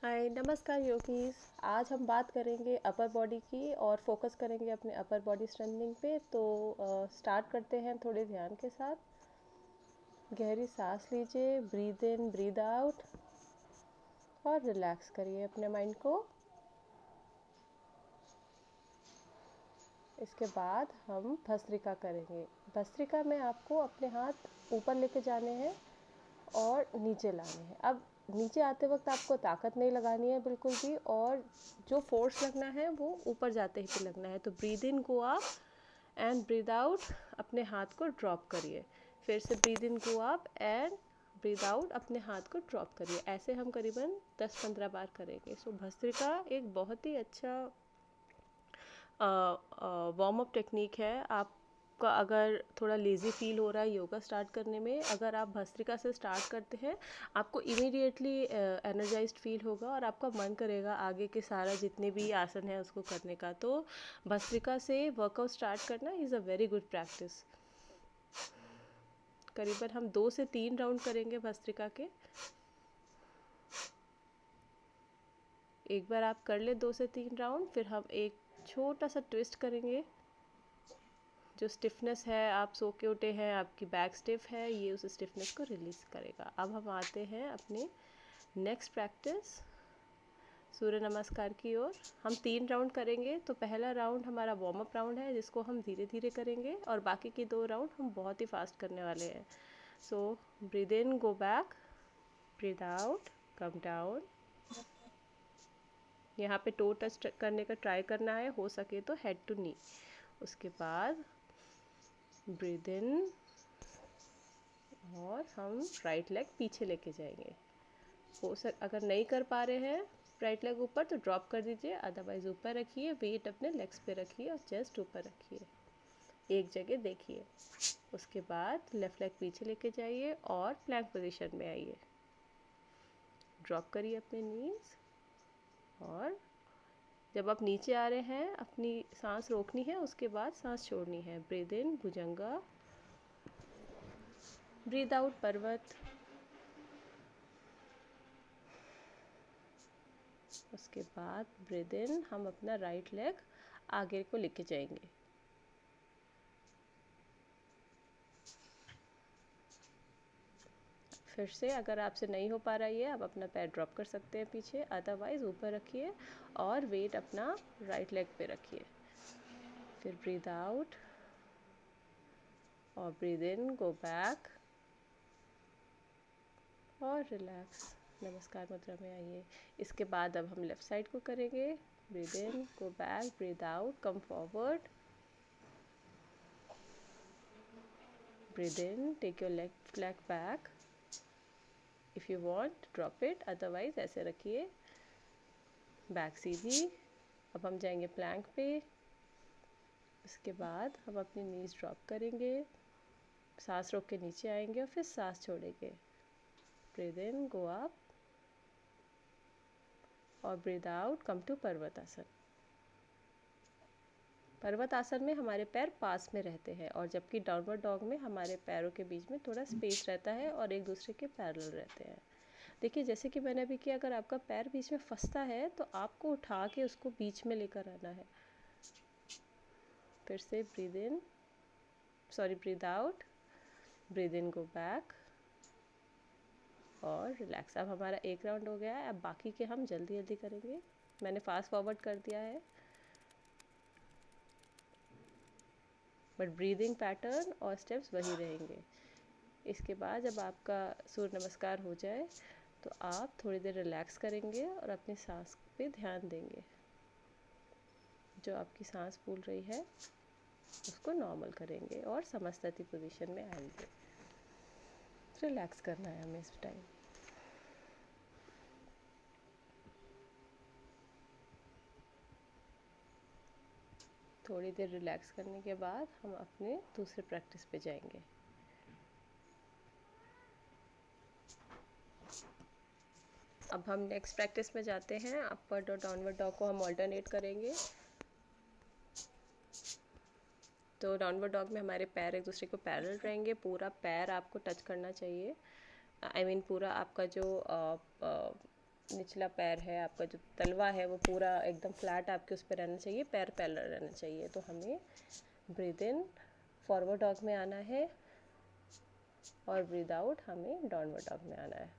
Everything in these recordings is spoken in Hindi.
हाय नमस्कार योगीज। आज हम बात करेंगे अपर बॉडी की और फोकस करेंगे अपने अपर बॉडी स्ट्रेंथनिंग पे। तो स्टार्ट करते हैं थोड़े ध्यान के साथ। गहरी सांस लीजिए, ब्रीद इन ब्रीद आउट और रिलैक्स करिए अपने माइंड को। इसके बाद हम भस्त्रिका करेंगे। भस्त्रिका में आपको अपने हाथ ऊपर लेके जाने हैं और नीचे लाने हैं। अब नीचे आते वक्त आपको ताकत नहीं लगानी है बिल्कुल भी, और जो फोर्स लगना है वो ऊपर जाते ही पे लगना है। तो breathe in go up and breathe out, अपने हाथ को ड्रॉप करिए। फिर से breathe in go up and breathe out, अपने हाथ को ड्रॉप करिए। ऐसे हम करीबन 10-15 बार करेंगे। सो भस्त्रिका एक बहुत ही अच्छा वार्म अप टेक्निक है। आपका अगर थोड़ा लेज़ी फील हो रहा है योगा स्टार्ट करने में, अगर आप भस्त्रिका से स्टार्ट करते हैं आपको इमीडिएटली एनर्जाइज्ड फील होगा और आपका मन करेगा आगे के सारा जितने भी आसन है उसको करने का। तो भस्त्रिका से वर्कआउट स्टार्ट करना is a very good practice. करीबन हम 2 से 3 राउंड करेंगे भस्त्रिका के। एक बार आप कर ले 2 से 3 राउंड, फिर हम एक छोटा सा ट्विस्ट करेंगे। जो स्टिफनेस है, आप सो के उठे हैं, आपकी बैक स्टिफ है, ये उस स्टिफनेस को रिलीज करेगा। अब हम आते हैं अपने नेक्स्ट प्रैक्टिस सूर्य नमस्कार की ओर। हम 3 राउंड करेंगे। तो पहला राउंड हमारा वार्म अप राउंड है जिसको हम धीरे धीरे करेंगे, और बाकी के 2 राउंड हम बहुत ही फास्ट करने वाले हैं। So breathe in, go back, breathe out, come down. यहाँ पे टो टच करने का ट्राई करना है, हो सके तो हेड टू नी। उसके बाद ब्रीद इन और हम राइट लेग पीछे लेके जाएंगे। अगर नहीं कर पा रहे हैं राइट लेग ऊपर तो ड्रॉप कर दीजिए, अदरवाइज ऊपर रखिए, वेट अपने लेग्स पे रखिए और चेस्ट ऊपर रखिए, एक जगह देखिए। उसके बाद लेफ्ट लेग पीछे लेके जाइए और प्लैंक पोजीशन में आइए। ड्रॉप करिए अपने नीज, और जब आप नीचे आ रहे हैं अपनी सांस रोकनी है, उसके बाद सांस छोड़नी है। Breathe in Bhujanga, breathe out पर्वत। उसके बाद ब्रीद इन, हम अपना राइट लेग आगे को लेके जाएंगे। फिर से अगर आपसे नहीं हो पा रहा है आप अपना पैर ड्रॉप कर सकते हैं पीछे, अदरवाइज ऊपर रखिए और वेट अपना राइट लेग पे रखिए। फिर ब्रीद आउट और ब्रीद इन, गो बैक और रिलैक्स, नमस्कार मुद्रा में आइए। इसके बाद अब हम लेफ्ट साइड को करेंगे। Breathe in, go back, breathe out, come forward, breathe in, take your left leg back, if you want drop it, otherwise ऐसे रखिए, बैक सीधी। अब हम जाएंगे प्लैंक पे। इसके बाद हम अपनी नीज ड्रॉप करेंगे, सांस रोक के नीचे आएंगे और फिर सांस छोड़ेंगे। ब्रीद इन, गो अप और ब्रीद आउट, कम टू पर्वत आसन। पर्वत आसन में हमारे पैर पास में रहते हैं, और जबकि डाउनवर्ड डॉग में हमारे पैरों के बीच में थोड़ा स्पेस रहता है और एक दूसरे के पैरेलल रहते हैं। देखिए जैसे कि मैंने अभी किया, अगर आपका पैर बीच में फंसता है तो आपको उठा के उसको बीच में लेकर आना है। फिर से breathe out, breathe in, go back और रिलैक्स। अब हमारा एक राउंड हो गया है। अब बाकी के हम जल्दी जल्दी करेंगे, मैंने फास्ट फॉरवर्ड कर दिया है, बट ब्रीदिंग पैटर्न और स्टेप्स वही रहेंगे। इसके बाद जब आपका सूर्य नमस्कार हो जाए तो आप थोड़ी देर रिलैक्स करेंगे और अपनी सांस पे ध्यान देंगे। जो आपकी सांस फूल रही है उसको नॉर्मल करेंगे और समस्तति पोजीशन में आएंगे। रिलैक्स करना है हमें इस टाइम। थोड़ी देर रिलैक्स करने के बाद हम अपने दूसरे प्रैक्टिस पे जाएंगे। अब हम नेक्स्ट प्रैक्टिस में जाते हैं। अपवर्ड और डाउनवर्ड डॉग को हम ऑल्टरनेट करेंगे। तो डाउनवर्ड डॉग में हमारे पैर एक दूसरे को पैरेलल रहेंगे, पूरा पैर आपको टच करना चाहिए। पूरा आपका जो निचला पैर है, आपका जो तलवा है वो पूरा एकदम फ्लैट आपके उस पर रहना चाहिए, पैर पैरेलल रहना चाहिए। तो हमें ब्रीद इन फॉरवर्ड डॉग में आना है और ब्रीद आउट हमें डाउनवर्ड डॉग में आना है।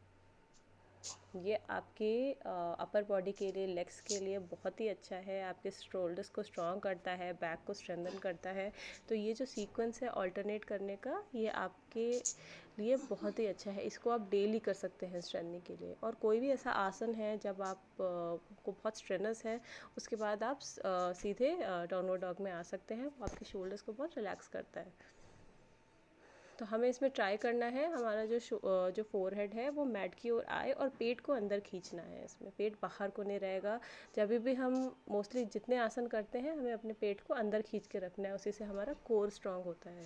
ये आपके अपर बॉडी के लिए, लेग्स के लिए बहुत ही अच्छा है, आपके शोल्डर्स को स्ट्रॉन्ग करता है, बैक को स्ट्रेंथन करता है। तो ये जो सीक्वेंस है अल्टरनेट करने का, ये आपके लिए बहुत ही अच्छा है। इसको आप डेली कर सकते हैं स्ट्रेंथनिंग के लिए। और कोई भी ऐसा आसन है जब आप को बहुत स्ट्रेनस है, उसके बाद आप सीधे डाउनवर्ड डॉग में आ सकते हैं। आपके शोल्डर्स को बहुत रिलैक्स करता है। तो हमें इसमें ट्राई करना है, हमारा जो फोरहेड है वो मैट की ओर आए और पेट को अंदर खींचना है। इसमें पेट बाहर को नहीं रहेगा। जब भी हम मोस्टली जितने आसन करते हैं, हमें अपने पेट को अंदर खींच के रखना है, उसी से हमारा कोर स्ट्रांग होता है।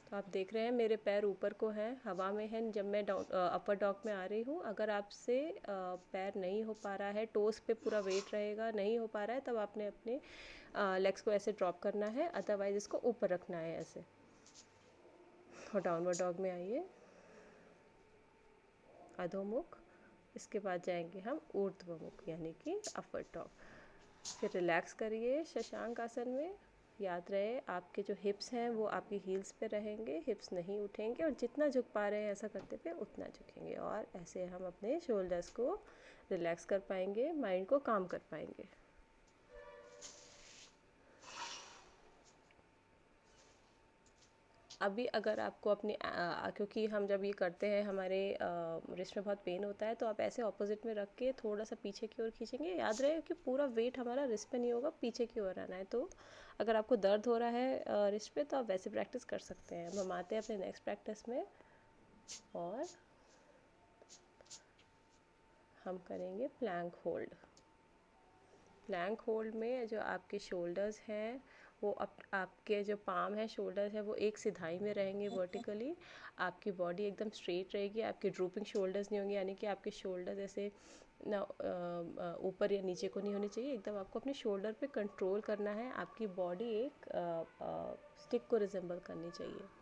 तो आप देख रहे हैं मेरे पैर ऊपर को हैं, हवा में हैं जब मैं अपर डॉग में आ रही हूँ। अगर आपसे पैर नहीं हो पा रहा है, टोस पे पूरा वेट रहेगा, नहीं हो पा रहा है, तब आपने अपने लेग्स को ऐसे ड्रॉप करना है, अदरवाइज इसको ऊपर रखना है ऐसे। और डाउनवर्ड डॉग में आइए, अधोमुख, इसके बाद जाएंगे हम ऊर्ध्वमुख यानी कि अपर डॉग। फिर रिलैक्स करिए शशांक आसन में। याद रहे आपके जो हिप्स हैं वो आपकी हील्स पे रहेंगे, हिप्स नहीं उठेंगे, और जितना झुक पा रहे हैं ऐसा करते हुए उतना झुकेंगे। और ऐसे हम अपने शोल्डर्स को रिलैक्स कर पाएंगे, माइंड को काम कर पाएंगे। अभी अगर आपको अपनी क्योंकि हम जब ये करते हैं हमारे रिस्ट में बहुत पेन होता है, तो आप ऐसे ऑपोजिट में रख के थोड़ा सा पीछे की ओर खींचेंगे। याद रहे कि पूरा वेट हमारा रिस्ट पे नहीं होगा, पीछे की ओर आना है। तो अगर आपको दर्द हो रहा है रिस्ट पे, तो आप वैसे प्रैक्टिस कर सकते हैं। हम आते हैं अपने नेक्स्ट प्रैक्टिस में, और हम करेंगे प्लैंक होल्ड। प्लैंक होल्ड में जो आपके शोल्डर्स हैं वो आपके जो पाम है, शोल्डर है, वो एक सिधाई में रहेंगे वर्टिकली। आपकी बॉडी एकदम स्ट्रेट रहेगी, आपके ड्रूपिंग शोल्डर्स नहीं होंगे, यानी कि आपके शोल्डर ऐसे ना ऊपर या नीचे को नहीं होनी चाहिए। एकदम आपको अपने शोल्डर पे कंट्रोल करना है, आपकी बॉडी एक स्टिक को रिजेंबल करनी चाहिए।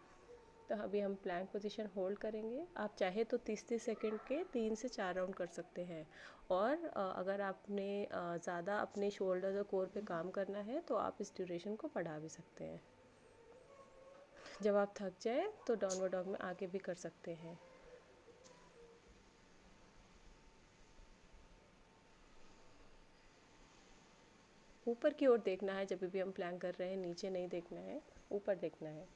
तो अभी हम प्लैंक पोजीशन होल्ड करेंगे। आप चाहे तो 30-30 सेकंड के 3 से 4 राउंड कर सकते हैं। और अगर आपने ज़्यादा अपने शोल्डर और कोर पे काम करना है, तो आप इस ड्यूरेशन को बढ़ा भी सकते हैं। जब आप थक जाए तो डाउनवर्ड डॉग में आगे भी कर सकते हैं। ऊपर की ओर देखना है जब भी हम प्लैंक कर रहे हैं, नीचे नहीं देखना है, ऊपर देखना है।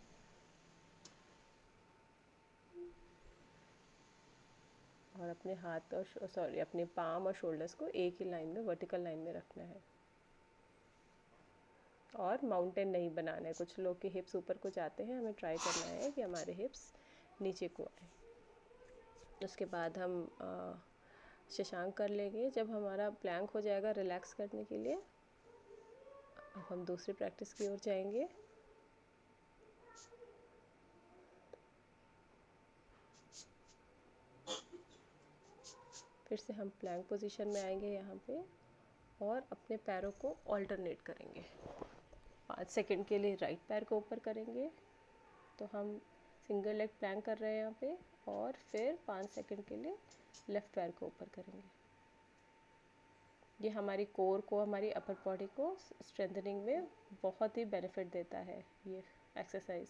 और अपने हाथ और अपने पाम और शोल्डर्स को एक ही लाइन में, वर्टिकल लाइन में रखना है। और माउंटेन नहीं बनाना है। कुछ लोग के हिप्स ऊपर को जाते हैं, हमें ट्राई करना है कि हमारे हिप्स नीचे को आए। उसके बाद हम शशांक कर लेंगे। जब हमारा प्लैंक हो जाएगा रिलैक्स करने के लिए, अब हम दूसरी प्रैक्टिस की ओर जाएंगे। फिर से हम प्लैंक पोजीशन में आएंगे यहाँ पे, और अपने पैरों को ऑल्टरनेट करेंगे। 5 सेकंड के लिए राइट पैर को ऊपर करेंगे, तो हम सिंगल लेग प्लैंक कर रहे हैं यहाँ पे। और फिर 5 सेकंड के लिए लेफ्ट पैर को ऊपर करेंगे। ये हमारी कोर को, हमारी अपर बॉडी को स्ट्रेंथनिंग में बहुत ही बेनिफिट देता है ये एक्सरसाइज।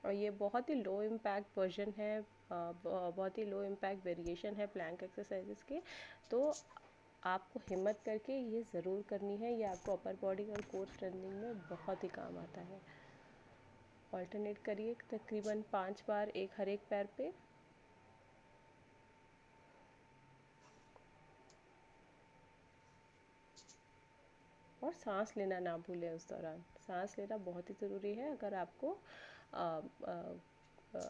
और ये बहुत ही लो इम्पैक्ट वर्जन है, बहुत ही लो इम्पैक्ट वेरिएशन है प्लैंक एक्सरसाइजेस के। तो आपको हिम्मत करके ये ज़रूर करनी है, ये आपको अपर बॉडी और कोर स्ट्रेंथनिंग में बहुत ही काम आता है। ऑल्टरनेट करिए तकरीबन 5 बार हर एक पैर पे। और सांस लेना ना भूलें उस दौरान। सांस लेना बहुत ही ज़रूरी है अगर आपको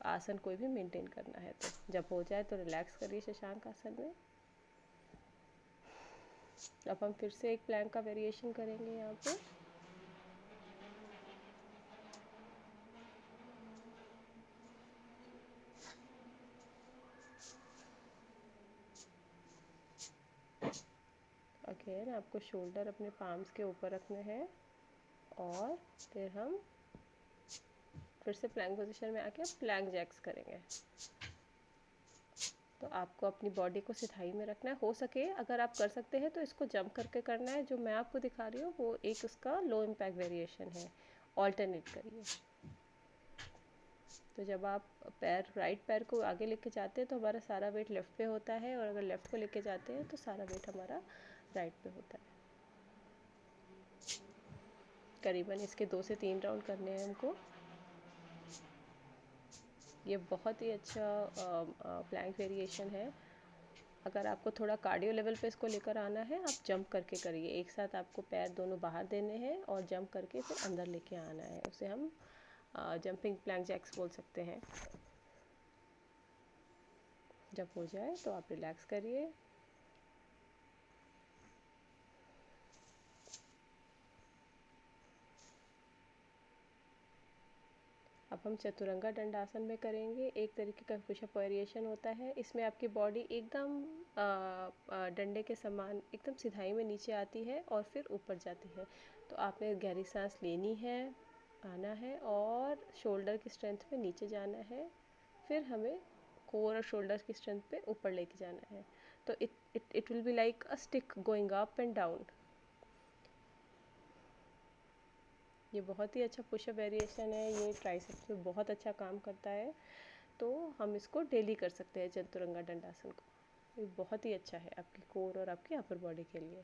आसन कोई भी मेंटेन करना है। तो जब हो जाए तो रिलैक्स करिए शशांक आसन में। अब हम फिर से एक प्लैंक का वेरिएशन करेंगे यहाँ पे। अगेन आपको शोल्डर अपने पाम्स के ऊपर रखने हैं, और फिर हम फिर से प्लैंक पोजीशन में आके प्लैंक जैक्स करेंगे। तो आपको अपनी बॉडी को सिधाई में रखना है। हो सके अगर आप कर सकते हैं तो इसको जंप करके करना है। जो मैं आपको दिखा रही हूँ वो एक उसका लो इम्पैक्ट वेरिएशन है। ऑल्टरनेट करिए। तो जब आप राइट पैर को आगे लेके जाते हैं तो हमारा सारा वेट लेफ़्ट पे होता है, और अगर लेफ़्ट को लेके जाते हैं तो सारा वेट हमारा राइट पे होता है। करीबन इसके 2 से 3 राउंड करने हैं हमको। ये बहुत ही अच्छा प्लैंक वेरिएशन है। अगर आपको थोड़ा कार्डियो लेवल पे इसको लेकर आना है, आप जंप करके करिए। एक साथ आपको पैर दोनों बाहर देने हैं और जंप करके फिर अंदर लेके आना है। उसे हम जंपिंग प्लैंक जैक्स बोल सकते हैं। जब हो जाए तो आप रिलैक्स करिए। अब हम चतुरंगा दंडासन में करेंगे। एक तरीके का पुशअप वेरिएशन होता है। इसमें आपकी बॉडी एकदम डंडे के समान एकदम सिधाई में नीचे आती है और फिर ऊपर जाती है। तो आपने गहरी सांस लेनी है, आना है और शोल्डर की स्ट्रेंथ पे नीचे जाना है। फिर हमें कोर और शोल्डर की स्ट्रेंथ पे ऊपर लेके जाना है। तो it will be like a stick going up and down. ये बहुत ही अच्छा पुशअप वेरिएशन है। ये ट्राइसेप्स में बहुत अच्छा काम करता है। तो हम इसको डेली कर सकते हैं चतुरंगा दंडासन को। ये बहुत ही अच्छा है आपकी कोर और आपकी अपर बॉडी के लिए।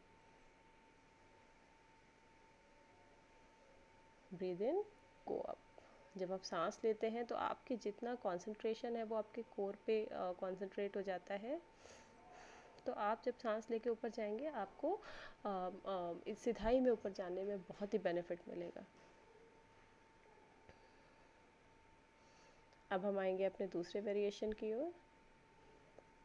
Breathe in, go up. जब आप सांस लेते हैं तो आपकी जितना कंसंट्रेशन है वो आपके कोर पे कंसंट्रेट हो जाता है। तो आप जब सांस लेके ऊपर जाएंगे आपको इस सिधाई में ऊपर जाने में बहुत ही बेनिफिट मिलेगा। अब हम आएंगे अपने दूसरे वेरिएशन की ओर।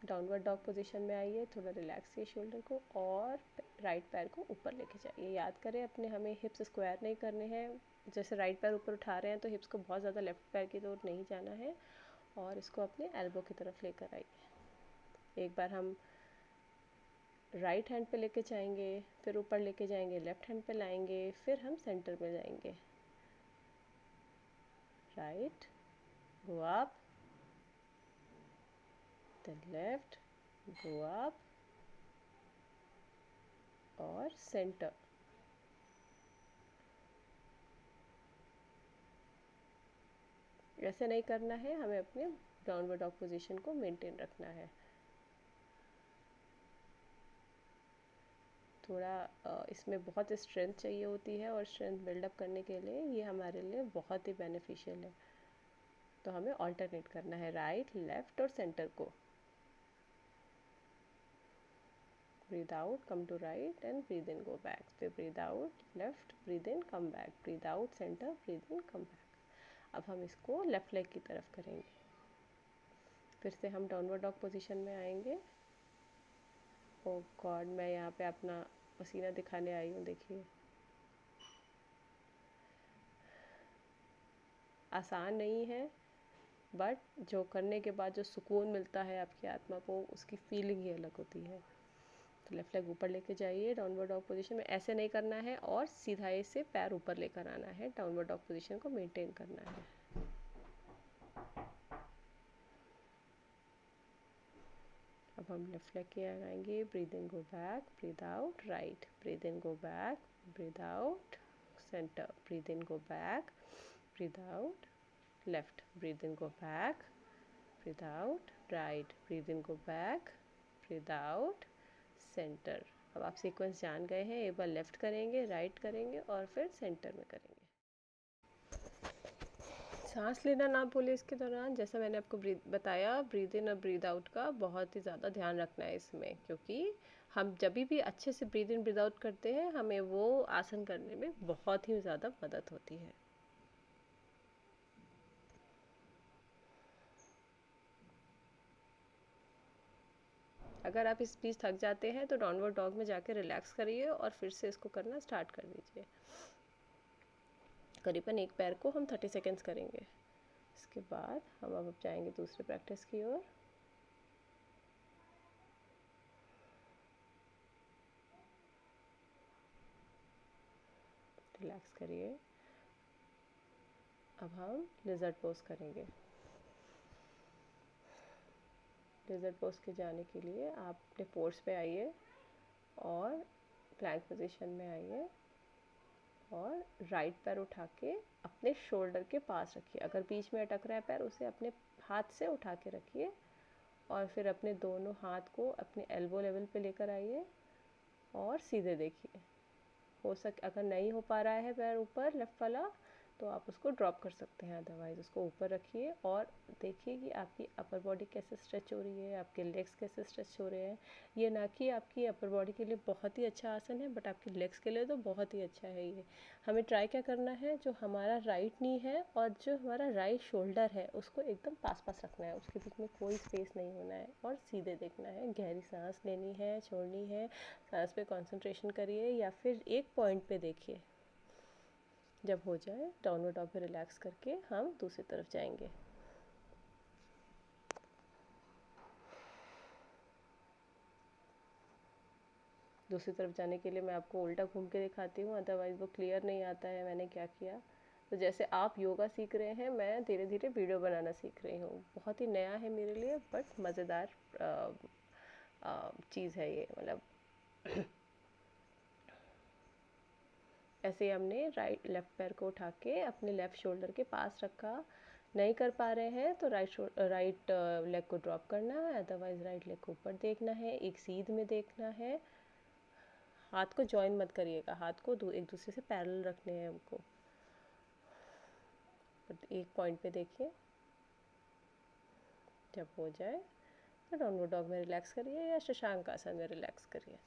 डाउनवर्ड डॉग पोजीशन में आइए। थोड़ा रिलैक्स किए शोल्डर को और राइट पैर को ऊपर लेके जाइए। याद करें अपने हमें हिप्स स्क्वायर नहीं करने हैं। जैसे राइट पैर ऊपर उठा रहे हैं तो हिप्स को बहुत ज़्यादा लेफ्ट पैर की ओर नहीं जाना है, और इसको अपने एल्बो की तरफ लेकर आइए। एक बार हम राइट हैंड पे लेके जाएंगे, फिर ऊपर लेके जाएंगे, लेफ्ट हैंड पे लाएंगे, फिर हम सेंटर में जाएंगे। Right, go up, then left, go up और सेंटर। ऐसे नहीं करना है, हमें अपने डाउनवर्ड डॉग पोजीशन को मेंटेन रखना है। थोड़ा इसमें बहुत स्ट्रेंथ चाहिए होती है, और स्ट्रेंथ बिल्डअप करने के लिए ये हमारे लिए बहुत ही बेनिफिशियल है। तो हमें ऑल्टरनेट करना है राइट, लेफ्ट और सेंटर को। Breathe out, come to right and breathe in, go back. फिर breathe out, left, breathe in, come back, breathe out, centre, breathe in, come back. अब हम इसको लेफ्ट लेग की तरफ करेंगे। फिर से हम डाउनवर्ड डॉग पोजीशन में आएंगे। ओ गॉड, मैं यहाँ पे अपना पसीना दिखाने आई हूँ, देखिए। आसान नहीं है, बट जो करने के बाद जो सुकून मिलता है आपकी आत्मा को, उसकी फीलिंग ही अलग होती है। तो लेफ्ट लेग ऊपर लेके जाइए डाउनवर्ड डॉग पोजीशन में। ऐसे नहीं करना है, और सीधाई से पैर ऊपर लेकर आना है। डाउनवर्ड डॉग पोजीशन को मेंटेन करना है। अब हम लेफ्ट लेग के आएंगे। Breathe in, go back, breathe out, right, breathe in, go back, breathe out, centre, breathe in, go back, breathe out, left, breathe in, go back, breathe out, right, breathe in, go back, breathe out, centre. अब आप सीक्वेंस जान गए हैं। एक बार लेफ्ट करेंगे, राइट करेंगे और फिर सेंटर में करेंगे। सांस लेना ना भूलें इसके दौरान। जैसा मैंने आपको बताया, ब्रीद इन और ब्रीद आउट का बहुत ही ज़्यादा ध्यान रखना है इसमें, क्योंकि हम जब भी अच्छे से ब्रीद इन ब्रीद आउट करते हैं हमें वो आसन करने में बहुत ही ज़्यादा मदद होती है। अगर आप इस बीच थक जाते हैं तो डाउनवर्ड डॉग में जाके रिलैक्स करिए और फिर से इसको करना स्टार्ट कर दीजिए। करीबन एक पैर को हम 30 सेकेंड्स करेंगे। इसके बाद हम अब जाएंगे दूसरे प्रैक्टिस की ओर। रिलैक्स करिए। अब हम लिजर्ड पोज करेंगे। लिजर्ड पोज के जाने के लिए आप अपने पोर्स पे आइए और प्लैंक पोजीशन में आइए और राइट पैर उठा के अपने शोल्डर के पास रखिए। अगर बीच में अटक रहा है पैर, उसे अपने हाथ से उठा के रखिए और फिर अपने दोनों हाथ को अपने एल्बो लेवल पे लेकर आइए और सीधे देखिए। हो सके अगर नहीं हो पा रहा है पैर ऊपर लेफ्ट वाला, तो आप उसको ड्रॉप कर सकते हैं, अदरवाइज़ उसको ऊपर रखिए और देखिए कि आपकी अपर बॉडी कैसे स्ट्रेच हो रही है, आपके लेग्स कैसे स्ट्रेच हो रहे हैं। ये ना कि आपकी अपर बॉडी के लिए बहुत ही अच्छा आसन है, बट आपके लेग्स के लिए तो बहुत ही अच्छा है ये। हमें ट्राई क्या करना है, जो हमारा राइट नी है और जो हमारा राइट शोल्डर है उसको एकदम पास पास रखना है, उसके बीच में कोई स्पेस नहीं होना है और सीधे देखना है। गहरी सांस लेनी है, छोड़नी है, सांस पे कंसंट्रेशन करिए या फिर एक पॉइंट पे देखिए। जब हो जाए डाउनवर्ड डॉग में रिलैक्स करके हम दूसरी तरफ जाएंगे। दूसरी तरफ जाने के लिए मैं आपको उल्टा घूम के दिखाती हूँ, अदरवाइज़ वो क्लियर नहीं आता है मैंने क्या किया। तो जैसे आप योगा सीख रहे हैं, मैं धीरे धीरे वीडियो बनाना सीख रही हूँ। बहुत ही नया है मेरे लिए, बट मज़ेदार चीज़ है ये। मतलब ऐसे हमने लेफ़्ट पैर को उठा के अपने लेफ़्ट शोल्डर के पास रखा। नहीं कर पा रहे हैं तो राइट लेग को ड्रॉप करना है, अदरवाइज़ राइट लेग को ऊपर देखना है, एक सीध में देखना है। हाथ को जॉइन मत करिएगा, हाथ को एक दूसरे से पैरेलल रखने हैं हमको। बट एक पॉइंट पे देखिए। जब हो जाए तो डाउनवर्ड डॉग में रिलैक्स करिए या शशांक आसन में रिलैक्स करिए।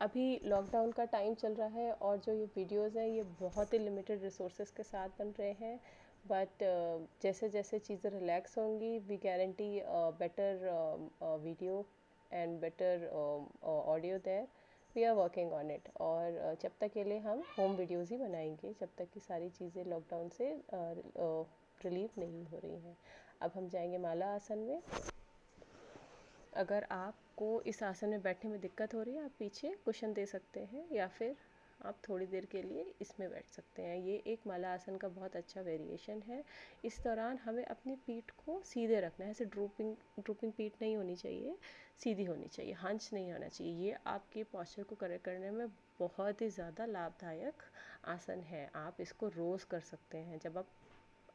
अभी लॉकडाउन का टाइम चल रहा है और जो ये वीडियोस हैं ये बहुत ही लिमिटेड रिसोर्सेज के साथ बन रहे हैं, बट जैसे जैसे चीज़ें रिलैक्स होंगी, we guarantee better video and better audio there. We are working on it. और जब तक के लिए हम होम वीडियोस ही बनाएंगे, जब तक कि सारी चीज़ें लॉकडाउन से रिलीव नहीं हो रही हैं। अब हम जाएंगे माला आसन में। अगर आपको इस आसन में बैठने में दिक्कत हो रही है, आप पीछे कुशन दे सकते हैं या फिर आप थोड़ी देर के लिए इसमें बैठ सकते हैं। ये एक माला आसन का बहुत अच्छा वेरिएशन है। इस दौरान हमें अपनी पीठ को सीधे रखना है, ऐसे ड्रूपिंग पीठ नहीं होनी चाहिए, सीधी होनी चाहिए, हंच नहीं होना चाहिए। ये आपके पॉस्चर को करेक्ट करने में बहुत ही ज़्यादा लाभदायक आसन है। आप इसको रोज़ कर सकते हैं। जब आप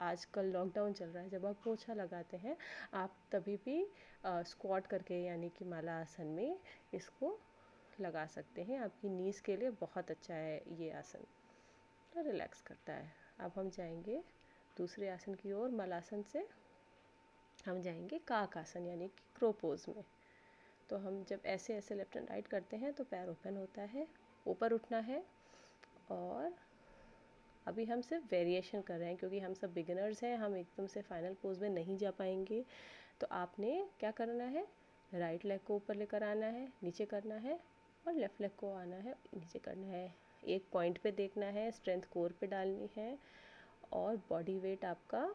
आजकल लॉकडाउन चल रहा है, जब आप पोछा लगाते हैं, आप तभी भी स्क्वाट करके यानी कि माला आसन में इसको लगा सकते हैं। आपकी नीज़ के लिए बहुत अच्छा है ये आसन, तो रिलैक्स करता है। अब हम जाएंगे दूसरे आसन की ओर। मलासन से हम जाएंगे काक आसन यानी कि क्रो पोज में। तो हम जब ऐसे ऐसे लेफ्ट एंड राइट करते हैं तो पैर ओपन होता है, ऊपर उठना है। और अभी हम सिर्फ वेरिएशन कर रहे हैं क्योंकि हम सब बिगिनर्स हैं, हम एकदम से फाइनल पोज में नहीं जा पाएंगे। तो आपने क्या करना है, राइट लेग को ऊपर लेकर आना है, नीचे करना है, और लेफ़्ट लेग को आना है, नीचे करना है। एक पॉइंट पे देखना है, स्ट्रेंथ कोर पे डालनी है और बॉडी वेट आपका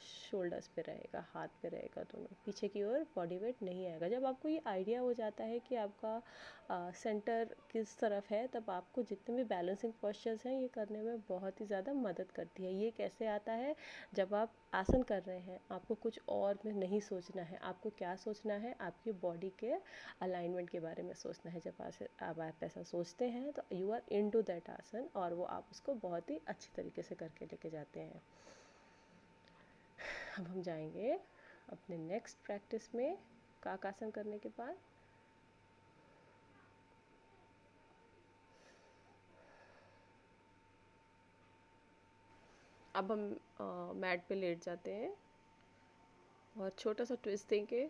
शोल्डर्स पे रहेगा, हाथ पे रहेगा दोनों। पीछे की ओर बॉडी वेट नहीं आएगा। जब आपको ये आइडिया हो जाता है कि आपका सेंटर किस तरफ है, तब आपको जितने भी बैलेंसिंग पोस्चर्स हैं ये करने में बहुत ही ज़्यादा मदद करती है। ये कैसे आता है, जब आप आसन कर रहे हैं आपको कुछ और में नहीं सोचना है। आपको क्या सोचना है, आपकी बॉडी के अलाइनमेंट के बारे में सोचना है। जब आप ऐसा सोचते हैं तो you are into that asana और वो आप उसको बहुत ही अच्छी तरीके से करके लेके जाते हैं। अब हम जाएंगे अपने नेक्स्ट प्रैक्टिस में काक आसन करने के बाद। अब हम मैट पे लेट जाते हैं और छोटा सा ट्विस्ट देंगे।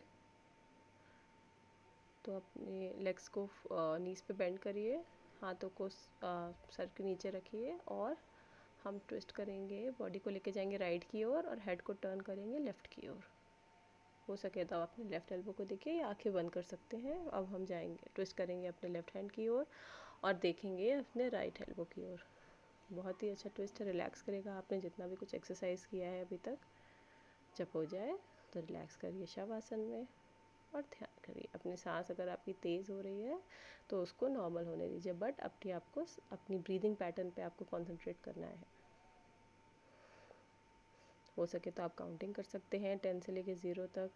तो अपने लेग्स को नीज पे बेंड करिए, हाथों को सर के नीचे रखिए और हम ट्विस्ट करेंगे, बॉडी को लेके जाएंगे राइट की ओर और हेड को टर्न करेंगे लेफ़्ट की ओर। हो सके तो आप अपने लेफ़्ट एल्बो को देखिए या आंखें बंद कर सकते हैं। अब हम जाएंगे, ट्विस्ट करेंगे अपने लेफ़्ट हैंड की ओर और देखेंगे अपने राइट एल्बो की ओर। बहुत ही अच्छा ट्विस्ट है, रिलैक्स करेगा आपने जितना भी कुछ एक्सरसाइज किया है अभी तक। जब हो जाए तो रिलैक्स करिए शवासन में। और ध्यान करिए अपनी सांस अगर आपकी तेज़ हो रही है तो उसको नॉर्मल होने दीजिए, बट अपनी आपको अपनी ब्रीदिंग पैटर्न पे आपको कंसंट्रेट करना है। हो सके तो आप काउंटिंग कर सकते हैं 10 से लेके 0 तक।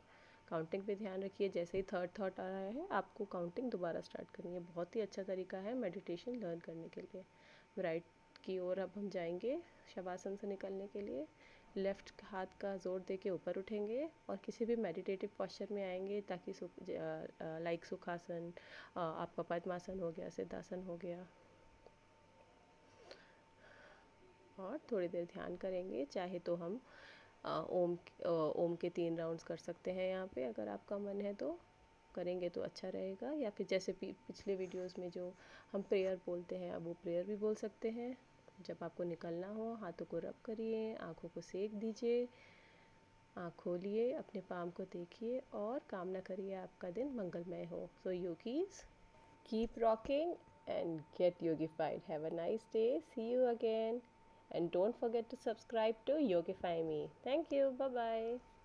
काउंटिंग पे ध्यान रखिए, जैसे ही थर्ड थॉट आ रहा है आपको काउंटिंग दोबारा स्टार्ट करनी है। बहुत ही अच्छा तरीका है मेडिटेशन लर्न करने के लिए। राइट की ओर अब हम जाएंगे शवासन से निकलने के लिए। लेफ्ट हाथ का जोर दे के ऊपर उठेंगे और किसी भी मेडिटेटिव पोस्चर में आएंगे, ताकि लाइक सुखासन, आपका पद्मासन हो गया, सिद्धासन हो गया, और थोड़ी देर ध्यान करेंगे। चाहे तो हम ओम के 3 राउंड्स कर सकते हैं यहाँ पे, अगर आपका मन है तो करेंगे तो अच्छा रहेगा। या फिर जैसे पिछले वीडियोस में जो हम प्रेयर बोलते हैं, अब वो प्रेयर भी बोल सकते हैं। जब आपको निकलना हो हाथों को रब करिए, आँखों को सेक दीजिए, आँख खोलिए, अपने पाम को देखिए और कामना करिए आपका दिन मंगलमय हो। So yogis, keep rocking and get yogified. Have a nice day. See you again. And don't forget to subscribe to Yogify Me. Thank you. Bye bye.